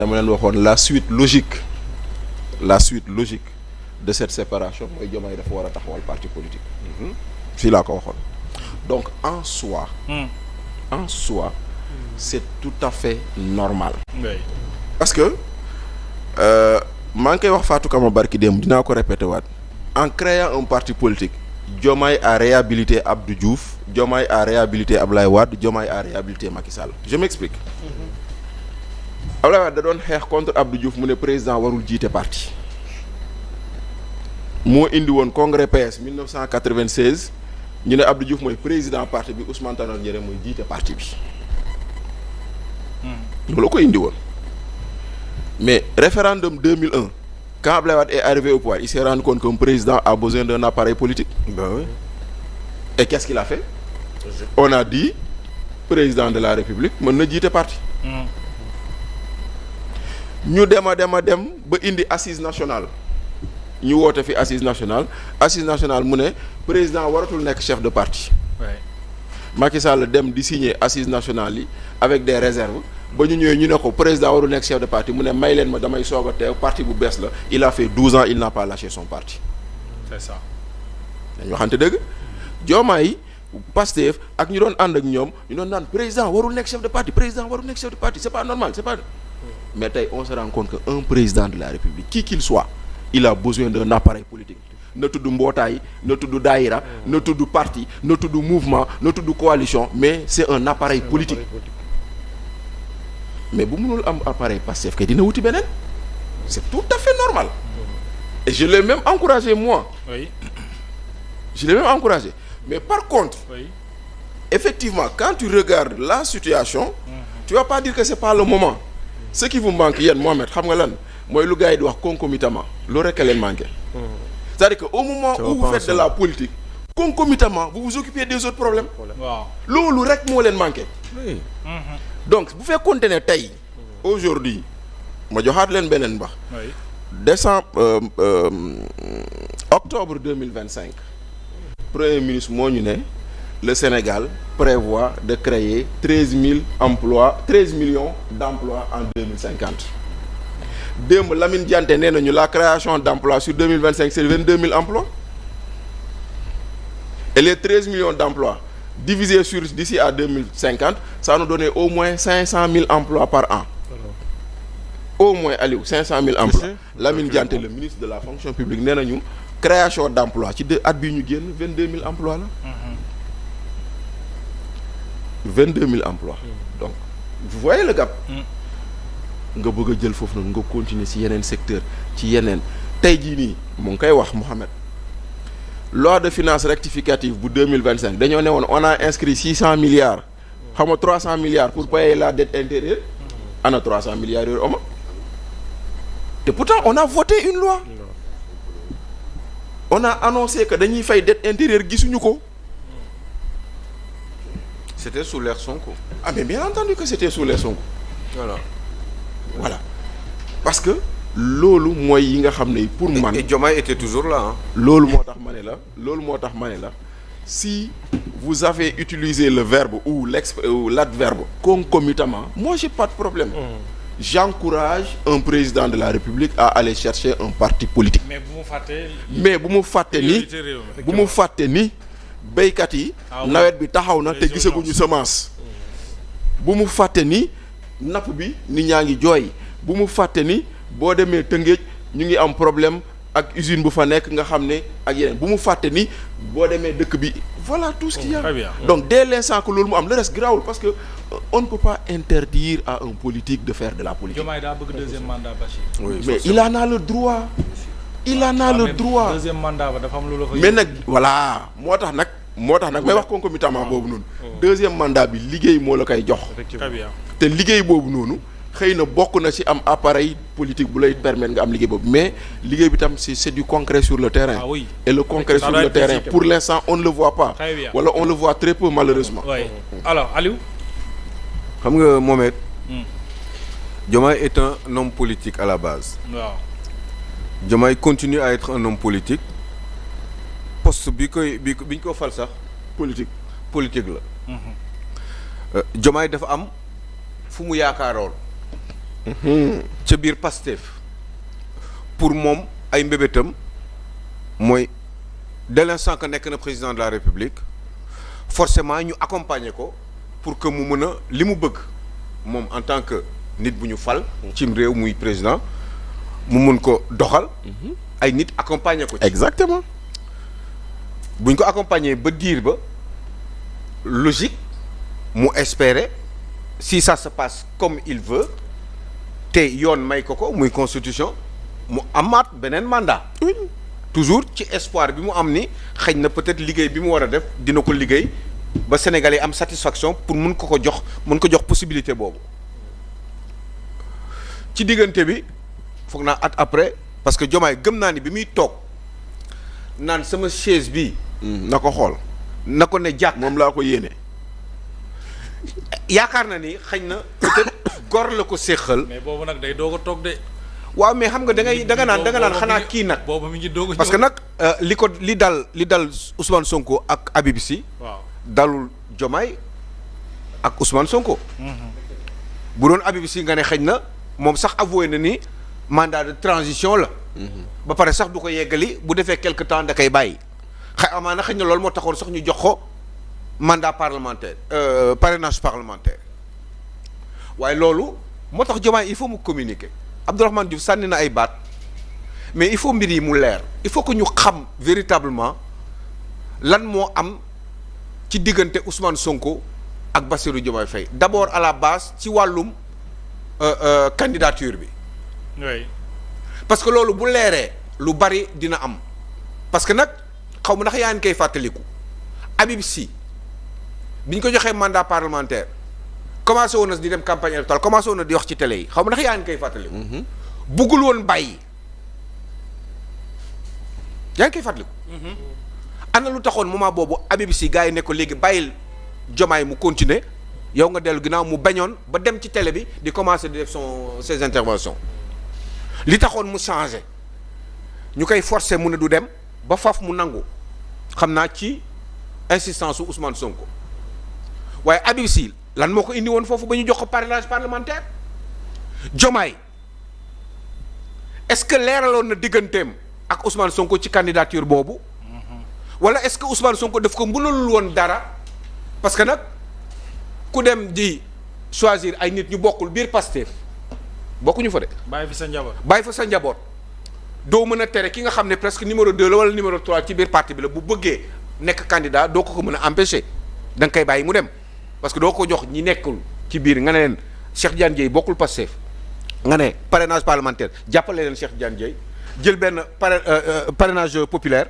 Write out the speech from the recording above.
dama leen waxoon la suite logique de cette séparation mooy Diomaye dafa war a taxawal parti politique. fii laa ko waxoon. donc en soi c'est tout à fait normal. Oui. parce que maa ngi koy wax Fatou Kama barki démb dinaa ko répété waat en créant un parti politique Diomaye a réhabilité Abdou Diouf Diomaye a réhabilité Ablaye Wade Diomaye a réhabilité Macky Sall je m'explique. Ablaye Wade da doon xeex contre Abdou Diouf mu ne président warul jiite parti moo indi woon congrès PS 1996 ñu ne Abdou Diouf mooy président parti bi Ousmane Tanor Dieng mooy jiite parti bi. loolu ko indi woon mais référendum 2001 quand Ablaye Wade est arrivé au pouvoir il s'est rendu compte qu'un président a besoin d'un appareil politique. Ben oui. Et qu'est-ce qu'il a fait? On a dit président de la République mën na jiite parti. ñu dem ba indi assise nationale ñu woote fi assise nationale mu ne président waratul nekk chef de parti. Macky Sall dem di signer assise nationale yi avec des réserves ba ñu ñëwee ñu ne ko président warul nekk chef de parti mu ne may leen ma damay soog a teew parti bu bees la il a fait 12 ans il n'a pas lâché son parti. C'est ça. dañu waxante dëgg Diomaye Pastef ak ñu doon ànd ak ñoom ñu doon naan président warul nekk chef de parti c'est pas normal c'est pas. Mais tey on se rend compte que un président de la République qui qu'il soit il a besoin d'un appareil politique na tudd mbootaay na tudd daayira na tudd parti na tudd mouvement na tudd coalition mais c'est un appareil politique mais bu mënul am appareil Pastef kay dina wuti beneen c'est tout à fait normal et je l'ai même encouragé moi. Oui. Je l'ai même encouragé mais par contre. Oui. Effectivement quand tu regardes la situation. Tu vas pas dire que c'est pas le moment. Ce qui vous manque yéen Mohamed xam nga lan mooy lu gars yi di wax concomitamment loolu rek a leen manqué. C'est-à-dire que au moment où vous faites de la politique concomitamment vous vous occupez des autres problèmes. waaw loolu rek moo leen manqué. Oui. donc bu fekkoonte ne tey aujourd'hui ma joxaat leen beneen bax. Oui. Octobre 2025 premier ministre moo ñu ne le Sénégal prévoit de créer 13 millions d'emplois en 2050. démb Lamine Dianté nee nañu la création d'emplois sur 2025 c'est 22 000 emplois et les 13 millions d'emplois divisés sur d'ici à 2050 ça nous donnait au moins 500 000 emplois par an. Au moins Aliou 500 000 emplois. Lamine Dianté le ministre de la fonction publique nee nañu création d'emplois ci at bii ñu génn 22 000 emplois la. 22 000 emplois. Donc vous voyez le gap. nga bëgg a jël foofu noonu nga continuer ci yeneen secteur ci yeneen tey jii nii mu ngi koy wax Mohamed loi de finances rectificative bu 2025 dañoo ne woon on a inscrit 600 milliards xam nga 300 milliards pour payer la dette intérieure ana 300 milliards yooyu oma te pourtant on a voté une loi on a annoncé que dañuy fay dette intérieure gisuñu ko. C'était sous l'ère Sonko. Ah mais bien entendu que c'était sous l'ère Sonko. Voilà parce que loolu mooy yi nga xam ne pour man. Et Diomaye était toujours là hein. loolu moo tax ma ne la si vous avez utilisé le verbe ou l'adverbe concomitamment moi j'ai pas de problème. J'encourage un président de la République à aller chercher un parti politique. Mais bu mu fàtte ni béykat yi nawet bi taxaw na te gisaguñu semence. bu mu fàtte ni napp bi nit ñaa ngi jooy bu mu fàtte ni boo demee Tëngéej ñu ngi am problème ak usine bu fa nekk nga xam ne ak yeneen bu mu fàtte ni boo demee dëkk bi voilà tout ce qu'il y a. Donc dès l'instant que loolu mu am le reste grawul parce que on ne peut pas interdire à un politique de faire de la politique. Diomaye daa bëgg deuxième mandat Bachir. Oui, mais il en a le droit. Deuxième mandat ba dafa am lu la fa. mais nag voilà moo tax nag may wax concomitamment boobu noonu. deuxième mandat bi liggéey moo la koy jox. Très bien. te liggéey boobu noonu xëy na bokk na ci am appareil politique bu lay permettre nga am liggéey boobu mais liggéey bi tam c'est du concret sur le terrain. Ah oui. Et le concret sur le terrain pour l'instant on ne le voit pas. Très bien. Wala on le voit très peu malheureusement. Oui. Alors Aliou. xam nga Mohamed. Diomaye est un homme politique à la base. waaw. Diomaye continue à être un homme politique poste bi ñu ko fal sax politique la. Diomaye dafa am fu mu yaakaaroon ca biir Pastef pour moom ay mbébétam mooy dès l'instant que nekk na président de la République forcément ñu accompagner ko pour que mu mën a li mu bëgg moom en tant que nit bu ñu fal cim réew muy président mu mun ko doxal ay nit accompagner ko ci exactement bu ñu ko accompagner ba diir ba logique mu espérer si ça se passe comme il veut te yoon may ko muy constitution mu amaat beneen mandat toujours ci espoir bi mu am ni xëy na peut-être liggéey bi mu war a def dina ko liggéey ba Sénégalais am satisfaction pour mun ko jox possibilité boobu ci diggante bi foog naa at après parce que Diomaye gëm naa ni bi muy toog naan sama chaise bi na ko xool na ko ne jàkk moom laa ko yéene yaakaar na ni xëy na peut-être gor la ko séqal. mais boobu nag day doog a toog de. waaw mais xam nga da nga naan xanaa kii nag. boobu mi ngi doog a parce que nag li dal Ousmane Sonko ak Habib Sy. waaw dalul Diomaye ak Ousmane Sonko. bu doon Habib Sy nga ne xëy na moom sax avoué na ni mandat de transition la. ba pare sax du ko yeggali bu defee quelque temps da koy bàyyi. amaana xëy na loolu moo taxoon sax ñu jox ko mandat parlementaire parrainage parlementaire waaye loolu moo tax Diomaye il faut mu communiquer Abdourahmane Diouf sànni na ay baat mais il faut mbir yi mu leer il faut que ñu xam véritablement lan moo am ci diggante Ousmane Sonko ak Bassirou Diomaye Faye d'abord à la base ci wàllum candidature bi. oui. parce que loolu bu leeree lu bari dina am parce que nag xaw ma ndax yaa ngi koy fàttaliku Habib Sy bi ñu ko joxee mandat parlementaire commencé woon na di dem campagne électorale commencé woon na di wax ci télé yi xaw ma ndax yaa ngi koy fàttaliku. buggul woon bàyyi yaa ngi koy fàttaliku. ana lu taxoon moment boobu Habib Sy gars yi ne ko léegi bàyyil Diomaye mu continuer yow nga dellu ginnaaw mu bañoon ba dem ci télé bi di commencer di def ses interventions li taxoon mu changé ñu koy forcer mu ne du dem ba faf mu nangu xam naa ci insistance su Ousmane Sonko waaye Habib Sy lan moo ko indi woon foofu ba ñu jox ko parrainage parlementaire Diomaye est-ce que leeraloon na digganteem ak Ousmane Sonko ci candidature boobu wala est-ce que Ousmane Sonko daf ko mënul woon dara parce que nag ku dem di choisir ay nit ñu bokkul biir Pastef bokkuñu fa de. bàyyi fa sa njaboot doo mën a tere ki nga xam ne presque numéro 2 la wala numéro 3 ci biir parti bi la bu bëggee nekk candidat doo ko mën a empêcher da nga koy bàyyi mu dem parce que doo ko jox ñi nekkul ci biir nga ne leen Cheikh Tidiane Dièye bokkul Pastef nga ne parrainage parlementaire jàppale leen Cheikh Tidiane Dièye jël benn parrainage populaire.